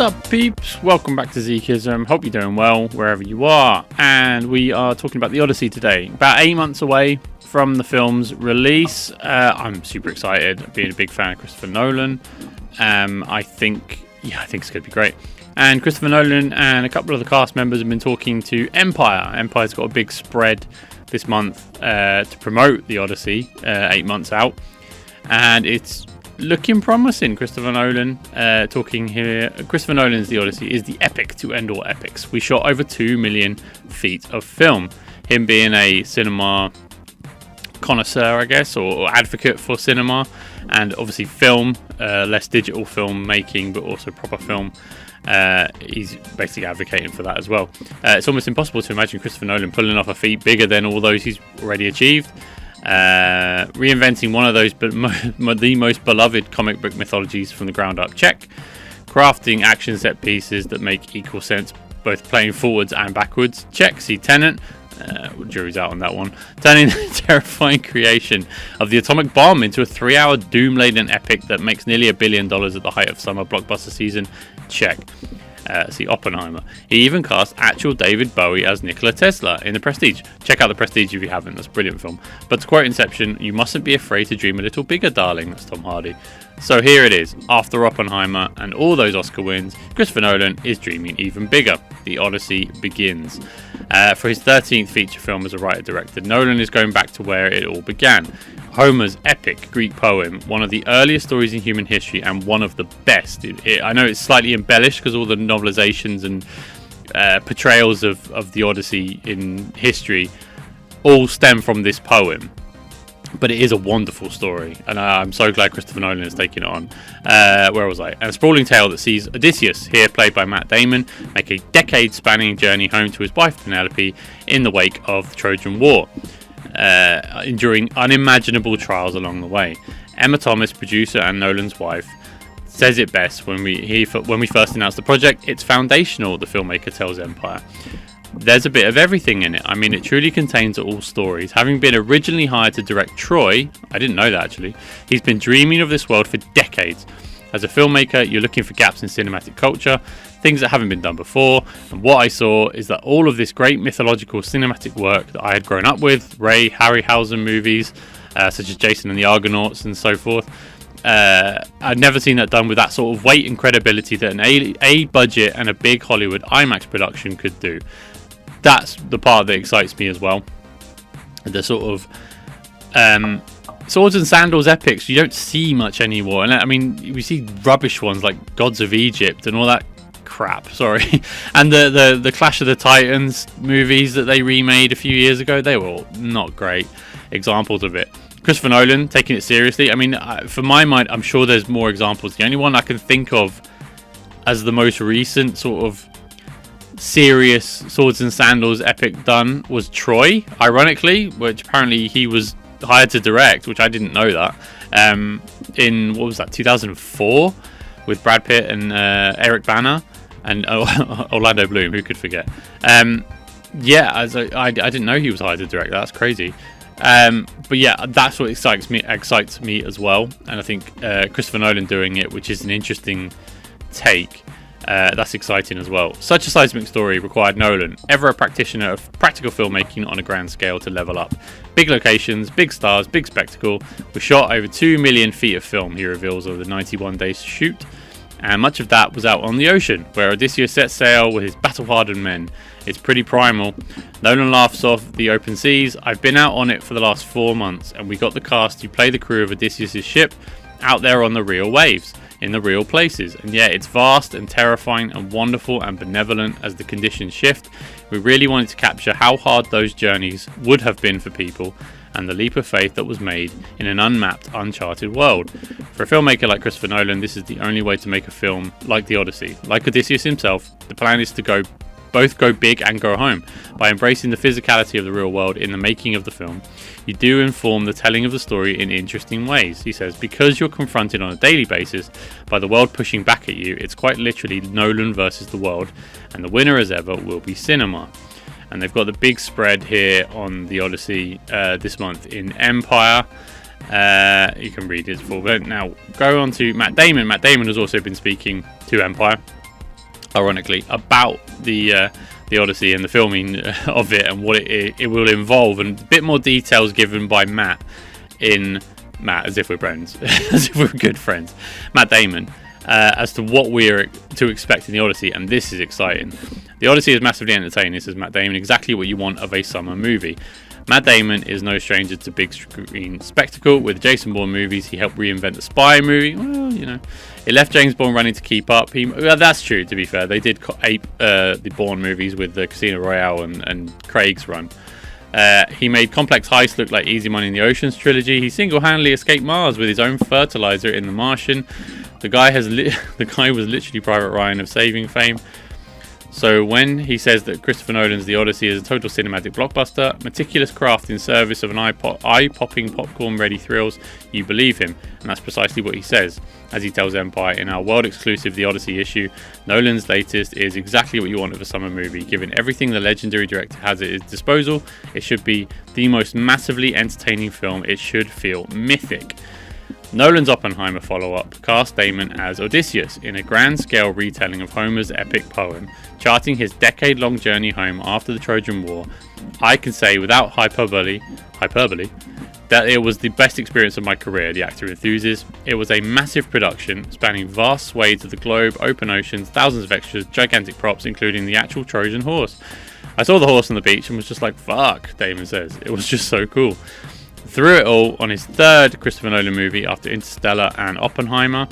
What's up, peeps? Welcome back to Zekism. Hope you're doing well wherever you are. And we are talking about the Odyssey today. About 8 months away from the film's release. I'm super excited. Being a big fan of Christopher Nolan. I think it's going to be great. And Christopher Nolan and a couple of the cast members have been talking to Empire. Empire's got a big spread this month to promote the Odyssey 8 months out. And it's looking promising. Christopher Nolan talking here. Christopher Nolan's The Odyssey is the epic to end all epics. We shot over 2 million feet of film. Him being a cinema connoisseur, I guess, or advocate for cinema, and obviously film, less digital film making, but also proper film. He's basically advocating for that as well. It's almost impossible to imagine Christopher Nolan pulling off a feat bigger than all those he's already achieved. Reinventing one of those the most beloved comic book mythologies from the ground up, check. Crafting action set pieces that make equal sense both playing forwards and backwards, check. See Tenet. Jury's out on that one. Turning the terrifying creation of the atomic bomb into a 3-hour doom-laden epic that makes nearly $1 billion at the height of summer blockbuster season, check. See Oppenheimer. He even cast actual David Bowie as Nikola Tesla in The Prestige. Check out The Prestige if you haven't, that's a brilliant film. But to quote Inception, you mustn't be afraid to dream a little bigger, darling. That's Tom Hardy. So here it is. After Oppenheimer and all those Oscar wins, Christopher Nolan is dreaming even bigger. The Odyssey begins. For his 13th feature film as a writer-director, Nolan is going back to where it all began. Homer's epic Greek poem, one of the earliest stories in human history and one of the best. I know it's slightly embellished because all the novelizations and portrayals of the Odyssey in history all stem from this poem. But it is a wonderful story, and I'm so glad Christopher Nolan is taking it on. Where was I? A sprawling tale that sees Odysseus, here played by Matt Damon, make a decade-spanning journey home to his wife Penelope in the wake of the Trojan War, enduring unimaginable trials along the way. Emma Thomas, producer and Nolan's wife, says it best when we first announced the project. It's foundational, the filmmaker tells Empire. There's a bit of everything in it. I mean, it truly contains all stories. Having been originally hired to direct Troy, I didn't know that actually, he's been dreaming of this world for decades. As a filmmaker, you're looking for gaps in cinematic culture, things that haven't been done before, and what I saw is that all of this great mythological cinematic work that I had grown up with, Ray Harryhausen movies, such as Jason and the Argonauts and so forth, I'd never seen that done with that sort of weight and credibility that an A budget and a big Hollywood IMAX production could do. That's the part that excites me as well. The sort of swords and sandals epics you don't see much anymore. And I mean, we see rubbish ones like Gods of Egypt and all that crap. Sorry, and the Clash of the Titans movies that they remade a few years ago. They were all not great examples of it. Christopher Nolan taking it seriously. I mean, for my mind, I'm sure there's more examples. The only one I can think of as the most recent sort of serious swords and sandals epic done was Troy, ironically, which apparently he was hired to direct, which I didn't know that, in what was that, 2004, with Brad Pitt and Eric Bana and Orlando Bloom, who could forget. I didn't know he was hired to direct. That's crazy. But yeah, that's what excites me as well, and I think Christopher Nolan doing it, which is an interesting take. That's exciting as well. Such a seismic story required Nolan, ever a practitioner of practical filmmaking on a grand scale, to level up. Big locations, big stars, big spectacle. We shot over 2 million feet of film, he reveals, over the 91 days to shoot. And much of that was out on the ocean, where Odysseus sets sail with his battle-hardened men. It's pretty primal. Nolan laughs off the open seas. I've been out on it for the last 4 months, and we got the cast to play the crew of Odysseus' ship out there on the real waves, in the real places. And yeah, it's vast and terrifying and wonderful and benevolent as the conditions shift. We really wanted to capture how hard those journeys would have been for people, and the leap of faith that was made in an unmapped, uncharted world. For a filmmaker like Christopher Nolan, this is the only way to make a film like The Odyssey. Like Odysseus himself, the plan is to both go big and go home. By embracing the physicality of the real world in the making of the film, you do inform the telling of the story in interesting ways. He says, because you're confronted on a daily basis by the world pushing back at you, it's quite literally Nolan versus the world, and the winner as ever will be cinema. And they've got the big spread here on the Odyssey this month in Empire. You can read his full event. Now, go on to Matt Damon. Matt Damon has also been speaking to Empire. ironically, about the Odyssey and the filming of it and what it will involve, and a bit more details given by Matt, as if we're friends, as if we're good friends, Matt Damon, as to what we're to expect in the Odyssey, and this is exciting. The Odyssey is massively entertaining. This is Matt Damon, exactly what you want of a summer movie. Matt Damon is no stranger to big screen spectacle. With Jason Bourne movies, he helped reinvent the spy movie. Well, it left James Bond running to keep up. That's true, to be fair. They did ape the Bourne movies with the Casino Royale and Craig's run. He made complex heists look like easy money in the Oceans trilogy. He single-handedly escaped Mars with his own fertilizer in The Martian. The guy was literally Private Ryan of saving fame. So when he says that Christopher Nolan's The Odyssey is a total cinematic blockbuster, meticulous craft in service of an eye-popping, popcorn-ready thrills, you believe him. And that's precisely what he says. As he tells Empire in our world-exclusive The Odyssey issue, Nolan's latest is exactly what you want of a summer movie. Given everything the legendary director has at his disposal, it should be the most massively entertaining film. It should feel mythic. Nolan's Oppenheimer follow-up cast Damon as Odysseus in a grand-scale retelling of Homer's epic poem, charting his decade-long journey home after the Trojan War. I can say without hyperbole, that it was the best experience of my career, the actor enthuses. It was a massive production, spanning vast swathes of the globe, open oceans, thousands of extras, gigantic props, including the actual Trojan horse. I saw the horse on the beach and was just like, fuck, Damon says. It was just so cool. Through it all, on his third Christopher Nolan movie after Interstellar and Oppenheimer,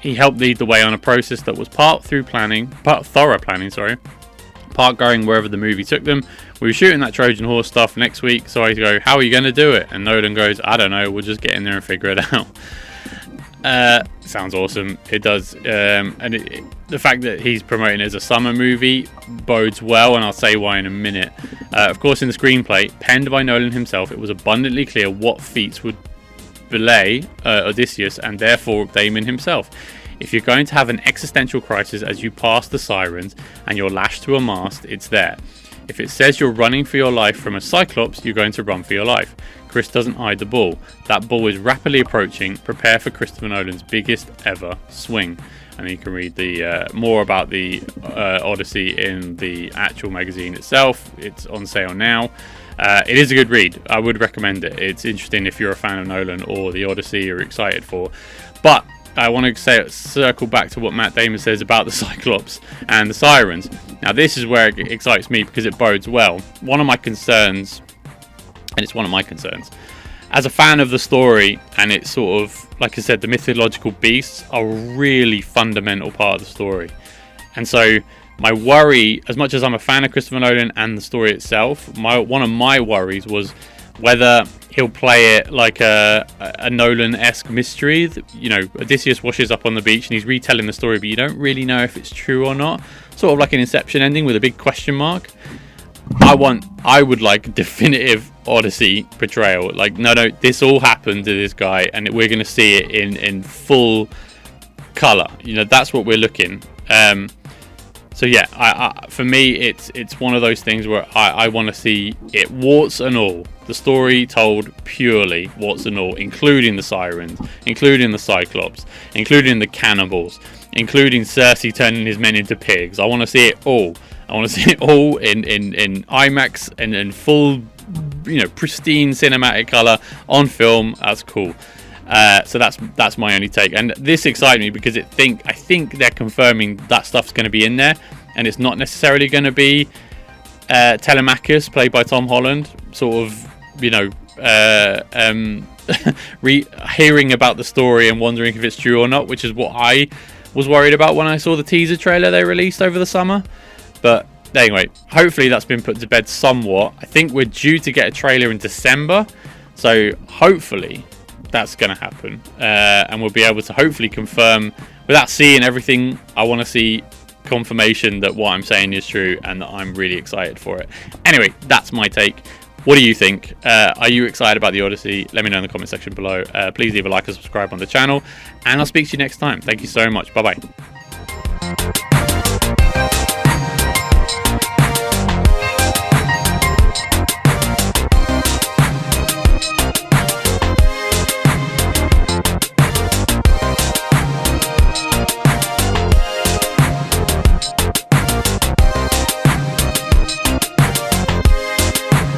he helped lead the way on a process that was part thorough planning, part going wherever the movie took them. We were shooting that Trojan horse stuff next week, so I go, how are you going to do it? And Nolan goes, I don't know, we'll just get in there and figure it out. Sounds awesome. It does. The fact that he's promoting it as a summer movie bodes well, and I'll say why in a minute. Of course, in the screenplay, penned by Nolan himself, it was abundantly clear what feats would belay Odysseus and therefore Damon himself. If you're going to have an existential crisis as you pass the Sirens and you're lashed to a mast, it's there. If it says you're running for your life from a Cyclops, you're going to run for your life. Chris doesn't hide the ball. That ball is rapidly approaching. Prepare for Christopher Nolan's biggest ever swing. And you can read the more about the Odyssey in the actual magazine itself. It's on sale now. It is a good read. I would recommend it. It's interesting if you're a fan of Nolan or the Odyssey you're excited for. But I want to circle back to what Matt Damon says about the Cyclops and the Sirens. Now, this is where it excites me because it bodes well. One of my concerns, as a fan of the story, and it's sort of, like I said, the mythological beasts are a really fundamental part of the story. And so my worry, as much as I'm a fan of Christopher Nolan and the story itself, one of my worries was whether he'll play it like a Nolan-esque mystery. Odysseus washes up on the beach and he's retelling the story, but you don't really know if it's true or not. Sort of like an Inception ending with a big question mark. I would like definitive Odyssey portrayal. Like, no, this all happened to this guy, and we're going to see it in full color. That's what we're looking. So yeah, for me, it's one of those things where I want to see it warts and all. The story told purely warts and all, including the Sirens, including the Cyclops, including the cannibals, including Cersei turning his men into pigs. I want to see it all. I want to see it all in IMAX and in full, pristine cinematic color on film. That's cool. So that's my only take, and this excites me because I think they're confirming that stuff's going to be in there, and it's not necessarily going to be Telemachus played by Tom Holland, sort of hearing about the story and wondering if it's true or not, which is what I was worried about when I saw the teaser trailer they released over the summer. But anyway, hopefully that's been put to bed somewhat. I think we're due to get a trailer in December, so hopefully that's going to happen, and we'll be able to hopefully confirm, without seeing everything. I want to see confirmation that what I'm saying is true and that I'm really excited for it. Anyway, that's my take. What do you think? Are you excited about the Odyssey? Let me know in the comment section below. Please leave a like and subscribe on the channel, and I'll speak to you next time. Thank you so much. Bye bye.